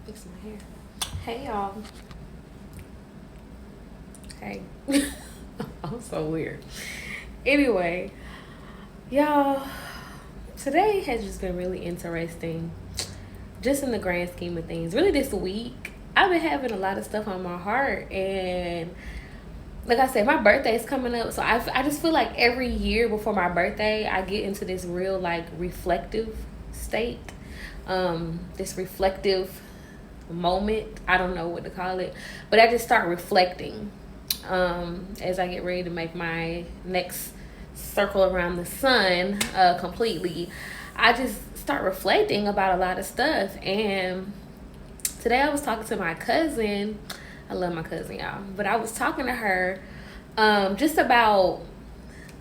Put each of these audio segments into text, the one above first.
Fix my hair. Hey y'all. Hey. I'm so weird. Anyway, y'all, today has just been really interesting. Just in the grand scheme of things. Really this week, I've been having a lot of stuff on my heart, and like I said, my birthday is coming up, so I just feel like every year before my birthday, I get into this real like reflective state, this reflective moment. I don't know what to call it, but I just start reflecting as I get ready to make my next circle around the sun completely. I just start reflecting about a lot of stuff, and today I was talking to my cousin. I love my cousin, y'all, but I was talking to her just about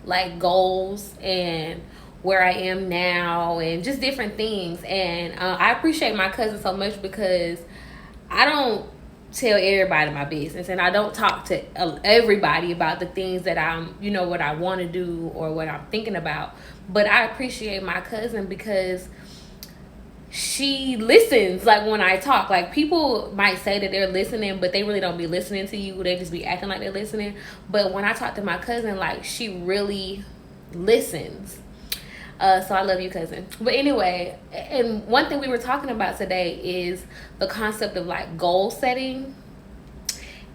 like goals and where I am now and just different things. And I appreciate my cousin so much because I don't tell everybody my business, and I don't talk to everybody about the things that what I want to do or what I'm thinking about. But I appreciate my cousin because she listens. Like when I talk, like people might say that they're listening, but they really don't be listening to you. They just be acting like they're listening. But when I talk to my cousin, like she really listens. So I love you, cousin. But anyway, and one thing we were talking about today is the concept of like goal setting.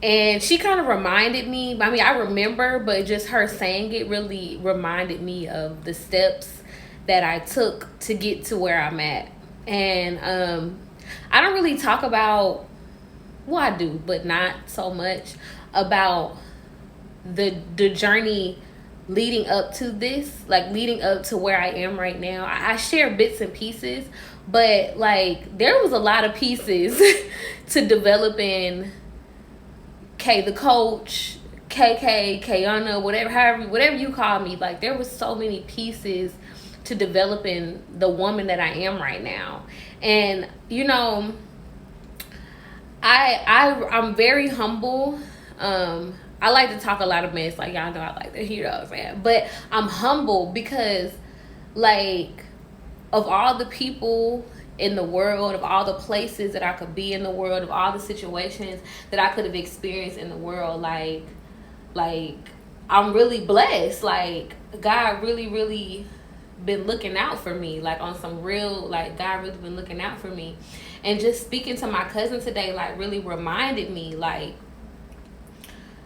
And she kind of reminded me, I mean, I remember, but just her saying it really reminded me of the steps that I took to get to where I'm at. And I don't really talk about, well, I do, but not so much about the journey leading up to this, like leading up to where I am right now. I share bits and pieces, but like there was a lot of pieces to developing K the coach, KK, Kayana, whatever you call me. Like there was so many pieces to developing the woman that I am right now. And I'm very humble. I like to talk a lot of mess, like y'all know I like to hear what I'm saying. But I'm humble because like of all the people in the world, of all the places that I could be in the world, of all the situations that I could have experienced in the world, like I'm really blessed. Like God really been looking out for me, like on some real, like God really been looking out for me. And just speaking to my cousin today, like really reminded me, like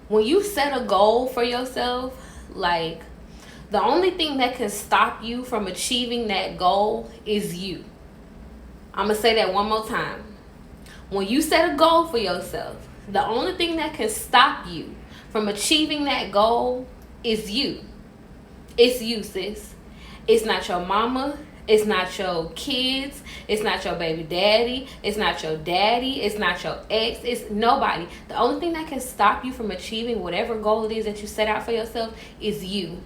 when you set a goal for yourself, like the only thing that can stop you from achieving that goal is you. I'm gonna say that one more time. When you set a goal for yourself, the only thing that can stop you from achieving that goal is you. It's you, sis. It's not your mama. It's not your kids. It's not your baby daddy. It's not your daddy. It's not your ex. It's nobody. The only thing that can stop you from achieving whatever goal it is that you set out for yourself is you.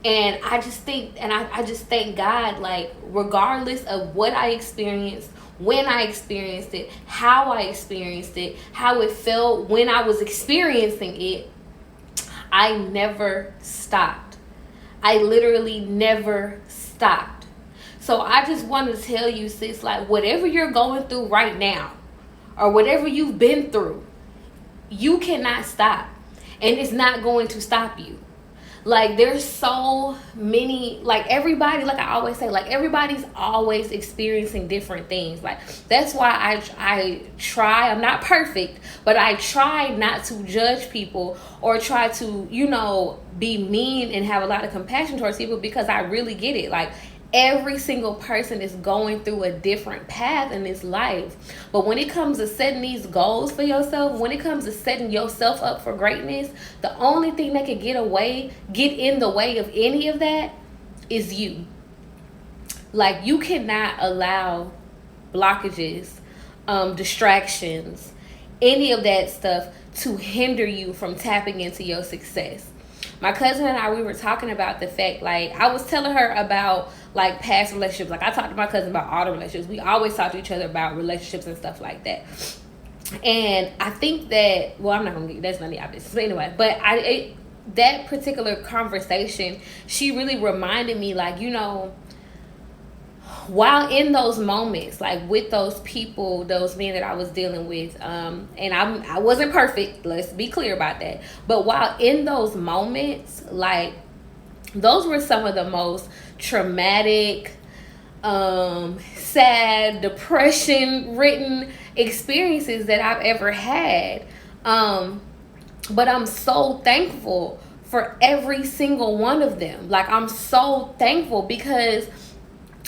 And I just think, and I just thank God, like, regardless of what I experienced, when I experienced it, how I experienced it, how it felt when I was experiencing it, I never stopped. I literally never stopped. So I just wanted to tell you, sis, like whatever you're going through right now or whatever you've been through, you cannot stop. And it's not going to stop you. Like there's so many, like everybody, like I always say, like everybody's always experiencing different things. Like that's why I try, I'm not perfect, but I try not to judge people or try to, be mean and have a lot of compassion towards people, because I really get it. Like every single person is going through a different path in this life. But when it comes to setting these goals for yourself, when it comes to setting yourself up for greatness, the only thing that can get in the way of any of that is you. Like you cannot allow blockages, distractions, any of that stuff to hinder you from tapping into your success. My cousin and I, we were talking about the fact, like, I was telling her about, like, past relationships. Like, I talked to my cousin about all the relationships. We always talk to each other about relationships and stuff like that. And I think that, well, I'm not going to get, that's none of y'all business. But anyway, that particular conversation, she really reminded me, like, while in those moments, like with those people, those men that I was dealing with, and I wasn't perfect, let's be clear about that, but while in those moments, like those were some of the most traumatic, sad, depression written experiences that I've ever had. But I'm so thankful for every single one of them. Like, I'm so thankful, because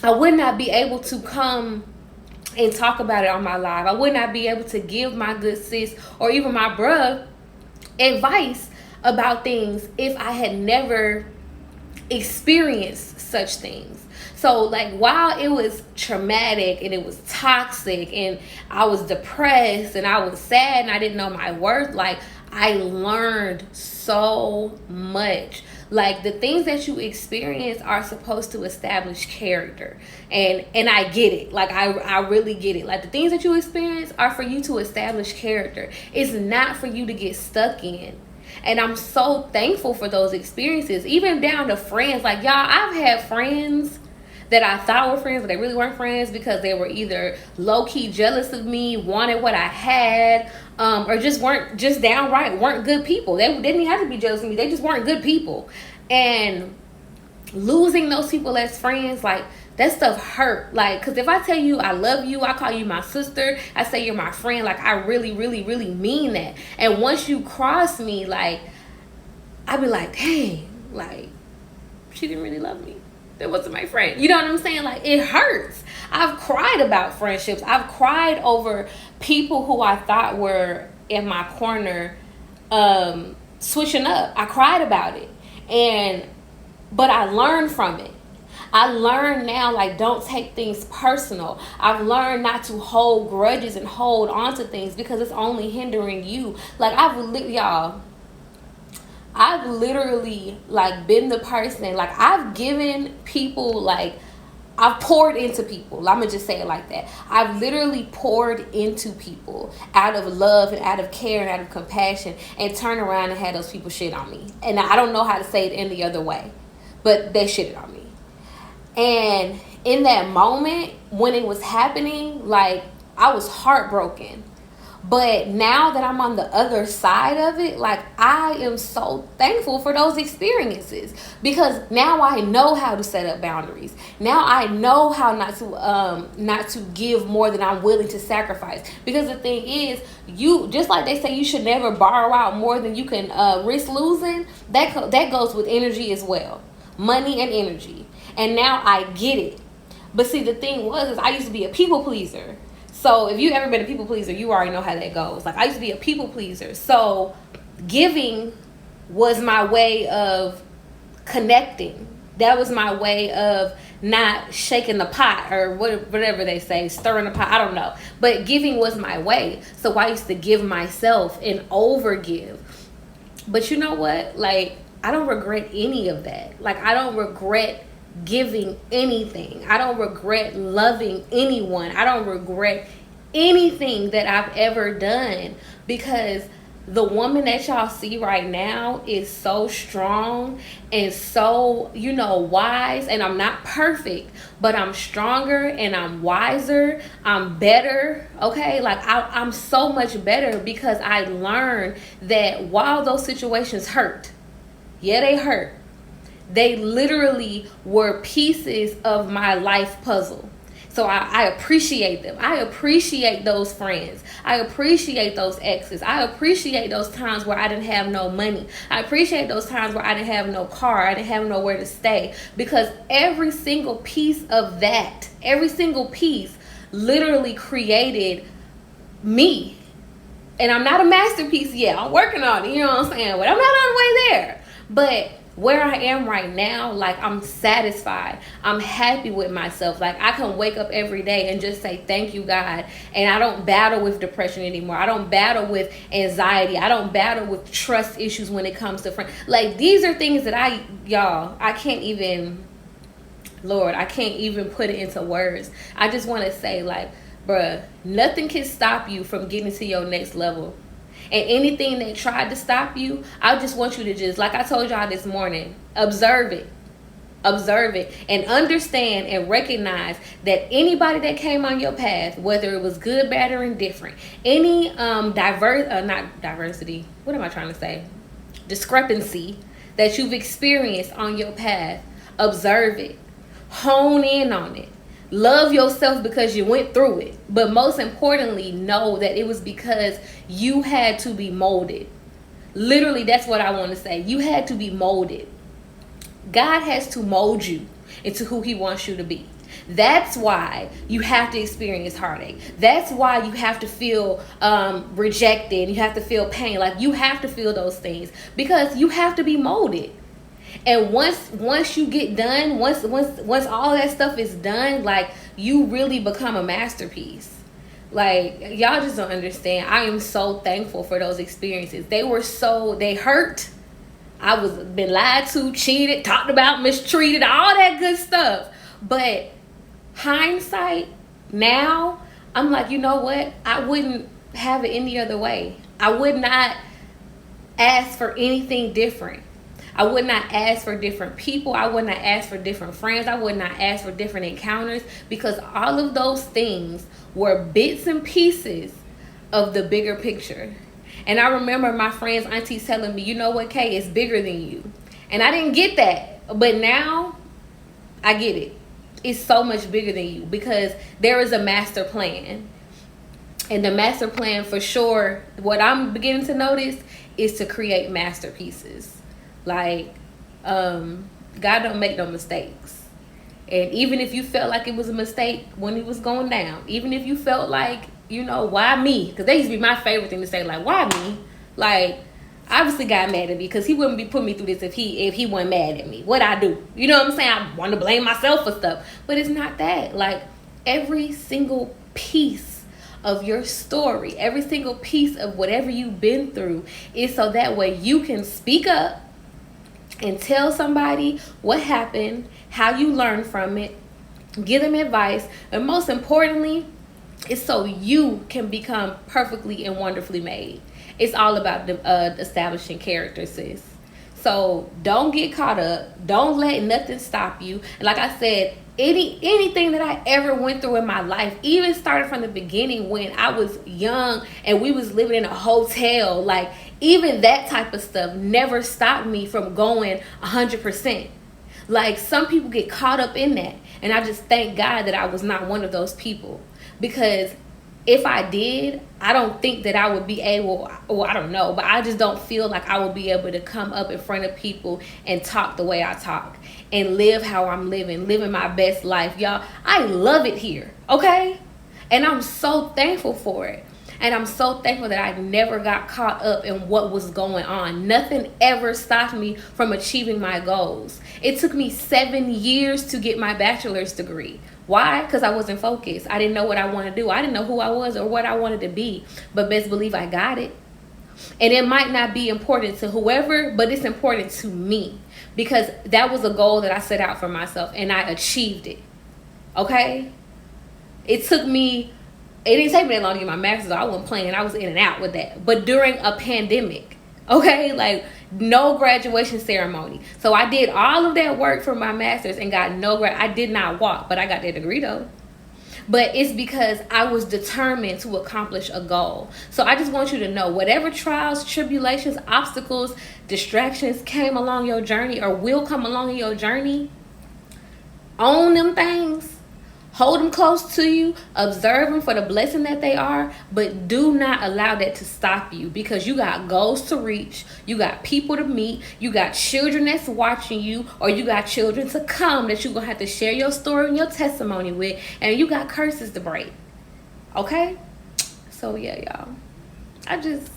I would not be able to come and talk about it on my live. I would not be able to give my good sis or even my bruh advice about things if I had never experienced such things. So, like, while it was traumatic and it was toxic and I was depressed and I was sad and I didn't know my worth, like, I learned so much. Like, the things that you experience are supposed to establish character. And I get it. Like, I really get it. Like, the things that you experience are for you to establish character. It's not for you to get stuck in. And I'm so thankful for those experiences, even down to friends. Like, y'all, I've had friends that I thought were friends, but they really weren't friends, because they were either low-key jealous of me, wanted what I had, or just downright weren't good people. They didn't even have to be jealous of me. They just weren't good people. And losing those people as friends, like, that stuff hurt. Like, because if I tell you I love you, I call you my sister, I say you're my friend, like, I really, really, really mean that. And once you cross me, like, I be like, dang, like, she didn't really love me. That wasn't my friend. You know what I'm saying? Like, it hurts. I've cried about friendships. I've cried over people who I thought were in my corner, switching up. I cried about it. But I learned from it. I learned now, like, don't take things personal. I've learned not to hold grudges and hold on to things, because it's only hindering you. Like, I've literally, like, been the person, like, I've given people, like, I've poured into people. I'm going to just say it like that. I've literally poured into people out of love and out of care and out of compassion, and turn around and had those people shit on me. And I don't know how to say it any other way, but they shitted on me. And in that moment, when it was happening, like, I was heartbroken. But now that I'm on the other side of it, like, I am so thankful for those experiences, because now I know how to set up boundaries. Now I know how not to give more than I'm willing to sacrifice. Because the thing is, you, just like they say, you should never borrow out more than you can risk losing. That goes with energy as well, money and energy. And now I get it. But see, the thing is I used to be a people pleaser. So if you've ever been a people pleaser, you already know how that goes. Like, I used to be a people pleaser. So giving was my way of connecting. That was my way of not shaking the pot, or whatever they say, stirring the pot. I don't know. But giving was my way. So I used to give myself and overgive. But you know what? Like, I don't regret any of that. Like, I don't regret giving anything. I don't regret loving anyone. I don't regret anything that I've ever done, because the woman that y'all see right now is so strong and so, wise. And I'm not perfect, but I'm stronger and I'm wiser. I'm better. Okay. Like, I'm so much better, because I learned that while those situations hurt, yeah, they hurt, they literally were pieces of my life puzzle. So I appreciate them. I appreciate those friends. I appreciate those exes. I appreciate those times where I didn't have no money. I appreciate those times where I didn't have no car. I didn't have nowhere to stay. Because every single piece of that, every single piece literally created me. And I'm not a masterpiece yet. I'm working on it. You know what I'm saying? But I'm not all the way there. But where I am right now, like, I'm satisfied. I'm happy with myself. Like, I can wake up every day and just say, thank you, God. And I don't battle with depression anymore. I don't battle with anxiety. I don't battle with trust issues when it comes to friends. Like, these are things that I can't even, Lord, I can't even put it into words. I just want to say, like, bruh, nothing can stop you from getting to your next level. And anything that tried to stop you, I just want you to just, like I told y'all this morning, observe it. Observe it and understand and recognize that anybody that came on your path, whether it was good, bad, or indifferent, any not diversity, what am I trying to say? Discrepancy that you've experienced on your path, observe it, hone in on it, love yourself because you went through it, but most importantly, know that it was because you had to be molded. Literally, that's what I want to say. You had to be molded. God has to mold you into who he wants you to be. That's why you have to experience heartache. That's why you have to feel rejected. You have to feel pain. Like, you have to feel those things because you have to be molded. And once you get done, once all that stuff is done, like, you really become a masterpiece. Like, y'all just don't understand. I am so thankful for those experiences. They hurt. I was been lied to, cheated, talked about, mistreated, all that good stuff. But hindsight, now, I'm like, you know what? I wouldn't have it any other way. I would not ask for anything different. I would not ask for different people. I would not ask for different friends. I would not ask for different encounters, because all of those things were bits and pieces of the bigger picture. And I remember my friends, aunties telling me, you know what, Kay, it's bigger than you. And I didn't get that. But now I get it. It's so much bigger than you because there is a master plan. And the master plan, for sure, what I'm beginning to notice is to create masterpieces. Like, God don't make no mistakes. And even if you felt like it was a mistake when it was going down, even if you felt like, you know, why me? Because that used to be my favorite thing to say, like, why me? Like, obviously God mad at me because he wouldn't be putting me through this if he wasn't mad at me. What'd I do? You know what I'm saying? I want to blame myself for stuff. But it's not that. Like, every single piece of your story, every single piece of whatever you've been through is so that way you can speak up and tell somebody what happened, how you learn from it, give them advice, and most importantly, it's so you can become perfectly and wonderfully made. It's all about establishing character, sis. So don't get caught up. Don't let nothing stop you. And like I said, anything that I ever went through in my life, even started from the beginning when I was young and we was living in a hotel, like, even that type of stuff never stopped me from going 100%. Like, some people get caught up in that. And I just thank God that I was not one of those people. Because if I did, I don't think that I would be able, or I don't know, but I just don't feel like I would be able to come up in front of people and talk the way I talk and live how I'm living my best life. Y'all, I love it here, okay? And I'm so thankful for it. And I'm so thankful that I never got caught up in what was going on. Nothing ever stopped me from achieving my goals. It took me 7 years to get my bachelor's degree. Why? Because I wasn't focused. I didn't know what I wanted to do. I didn't know who I was or what I wanted to be. But best believe I got it. And it might not be important to whoever, but it's important to me. Because that was a goal that I set out for myself and I achieved it. Okay? It didn't take me that long to get my master's. I wasn't playing. I was in and out with that. But during a pandemic, okay, like, no graduation ceremony. So I did all of that work for my master's and got I did not walk, but I got that degree though. But it's because I was determined to accomplish a goal. So I just want you to know, whatever trials, tribulations, obstacles, distractions came along your journey or will come along in your journey, own them things. Hold them close to you, observe them for the blessing that they are, but do not allow that to stop you, because you got goals to reach, you got people to meet, you got children that's watching you, or you got children to come that you're going to have to share your story and your testimony with, and you got curses to break. Okay? So yeah, y'all. I just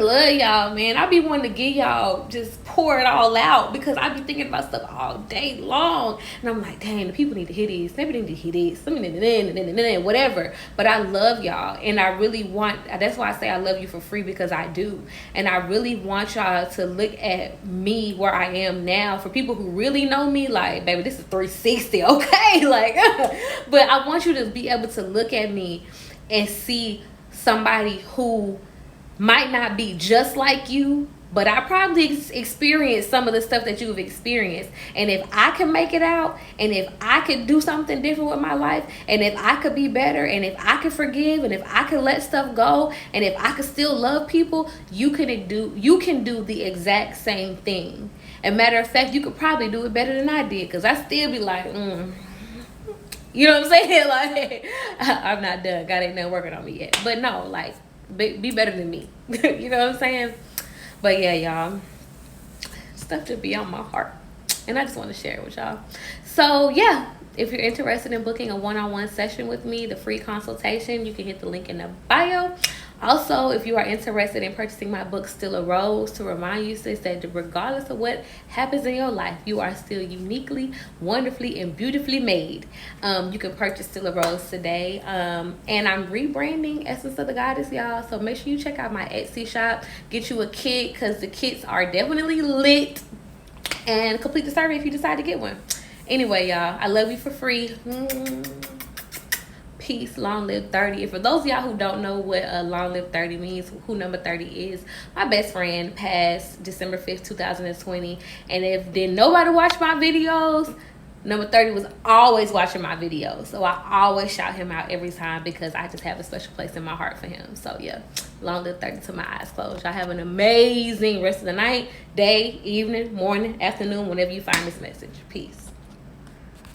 love y'all, man. I be wanting to get y'all, just pour it all out, because I be thinking about stuff all day long. And I'm like, dang, the people need to hear this. Maybe they need to hear this. Whatever. But I love y'all. And I really that's why I say I love you for free, because I do. And I really want y'all to look at me where I am now. For people who really know me, like, baby, this is 360, okay? Like, but I want you to be able to look at me and see somebody who might not be just like you, but I probably experienced some of the stuff that you've experienced. And if I can make it out, and if I could do something different with my life, and if I could be better, and if I could forgive, and if I could let stuff go, and if I could still love people, you can do the exact same thing. And matter of fact, you could probably do it better than I did, because I still be like, you know what I'm saying? Like, I'm not done. God ain't done working on me yet. But no, like, be better than me. You know what I'm saying? But yeah, y'all, stuff to be on my heart, and I just want to share it with y'all. So yeah, if you're interested in booking a one-on-one session with me, the free consultation, you can hit the link in the bio. Also, if you are interested in purchasing my book, Still a Rose, to remind you, sis, that regardless of what happens in your life, you are still uniquely, wonderfully, and beautifully made. You can purchase Still a Rose today. And I'm rebranding Essence of the Goddess, y'all. So make sure you check out my Etsy shop. Get you a kit, because the kits are definitely lit. And complete the survey if you decide to get one. Anyway, y'all, I love you for free. Peace, long live 30. And for those of y'all who don't know what long live 30 means, who number 30 is, my best friend passed December 5th, 2020. And if did nobody watch my videos, number 30 was always watching my videos. So I always shout him out every time, because I just have a special place in my heart for him. So yeah, long live 30 to my eyes closed. Y'all have an amazing rest of the night, day, evening, morning, afternoon, whenever you find this message. Peace.